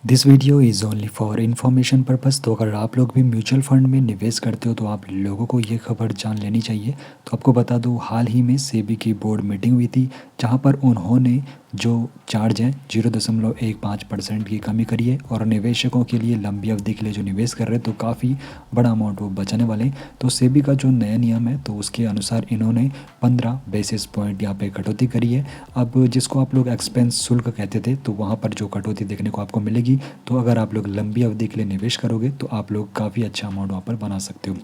This video is only for information purpose. तो अगर आप लोग भी म्यूचुअल फंड में निवेश करते हो तो आप लोगों को ये खबर जान लेनी चाहिए। तो आपको बता दूं, हाल ही में सेबी की बोर्ड मीटिंग हुई थी, जहां पर उन्होंने जो चार्ज है 0.15% की कमी करी है और निवेशकों के लिए लंबी अवधि के लिए जो निवेश कर रहे हैं तो काफ़ी बड़ा अमाउंट वो बचाने वाले हैं। तो सेबी का जो नया नियम है तो उसके अनुसार इन्होंने 15 बेसिस पॉइंट यहाँ पे कटौती करी है। अब जिसको आप लोग एक्सपेंस शुल्क कहते थे, तो वहाँ पर जो कटौती देखने को आपको मिलेगी। तो अगर आप लोग लंबी अवधि के लिए निवेश करोगे तो आप लोग काफ़ी अच्छा अमाउंट वहाँ पर बना सकते हो।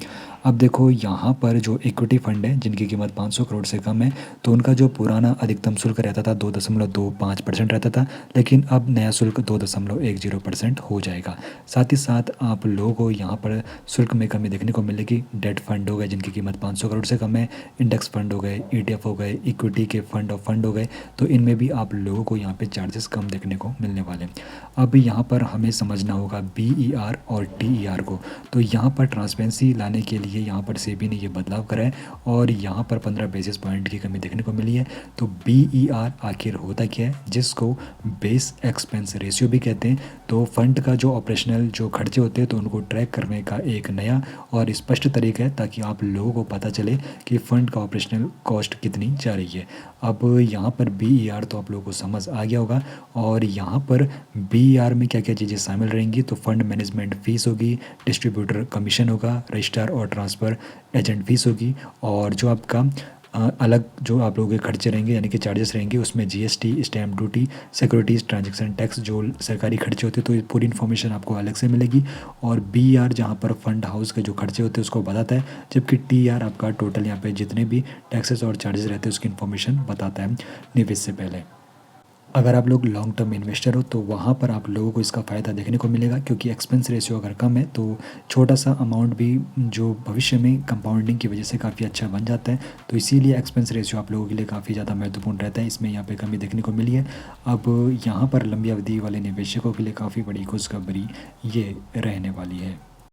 अब देखो, यहाँ पर जो इक्विटी फंड है जिनकी कीमत 500 करोड़ से कम है, तो उनका जो पुराना अधिकतम शुल्क रहता था 2.25% रहता था, लेकिन अब नया शुल्क 2.10% हो जाएगा। साथ ही साथ आप लोगों को यहाँ पर शुल्क में कमी देखने को मिलेगी। डेट फंड हो गए जिनकी कीमत 500 करोड़ से कम है, इंडेक्स फंड हो गए, ETF हो गए, इक्विटी के फंड हो गए, तो इनमें भी आप लोगों को यहाँ पे चार्जेस कम देखने को मिलने वाले हैं। अब यहाँ पर हमें समझना होगा BER और TER को। तो यहाँ पर ट्रांसपेरेंसी लाने के लिए यहाँ पर सेबी ने ये बदलाव करा है और यहाँ पर 15 बेसिस पॉइंट की कमी देखने को मिली है। तो BER आखिर होता क्या है, जिसको बेस एक्सपेंस रेशियो भी कहते हैं। तो फंड का जो ऑपरेशनल जो खर्चे होते हैं तो उनको ट्रैक करने का एक नया और स्पष्ट तरीका है, ताकि आप लोगों को पता चले कि फ़ंड का ऑपरेशनल कॉस्ट कितनी जा रही है। अब यहाँ पर BER तो आप लोगों को समझ आ गया होगा। और यहाँ पर BER में क्या क्या चीज़ें शामिल रहेंगी, तो फंड मैनेजमेंट फ़ीस होगी, डिस्ट्रीब्यूटर कमीशन होगा, रजिस्ट्रार और ट्रांसफ़र एजेंट फ़ीस होगी, और जो आपका अलग जो आप लोगों के खर्चे रहेंगे यानी कि चार्जेस रहेंगे, उसमें GST, stamp duty, securities, transaction tax, जो सरकारी खर्चे होते हैं, तो ये पूरी इन्फॉर्मेशन आपको अलग से मिलेगी। और BER जहाँ पर फंड हाउस के जो खर्चे होते हैं उसको बताता है, जबकि TER आपका टोटल यहाँ पे जितने भी टैक्सेस और चार्जेस रहते हैं उसकी इन्फॉर्मेशन बताता है निवेश से पहले। अगर आप लोग लॉन्ग टर्म इन्वेस्टर हो तो वहाँ पर आप लोगों को इसका फ़ायदा देखने को मिलेगा, क्योंकि एक्सपेंस रेशियो अगर कम है तो छोटा सा अमाउंट भी जो भविष्य में कंपाउंडिंग की वजह से काफ़ी अच्छा बन जाता है। तो इसीलिए एक्सपेंस रेशियो आप लोगों के लिए काफ़ी ज़्यादा महत्वपूर्ण रहता है। इसमें यहाँ पे कमी देखने को मिली है। अब यहाँ पर लंबी अवधि वाले निवेशकों के लिए काफ़ी बड़ी खुशखबरी ये रहने वाली है।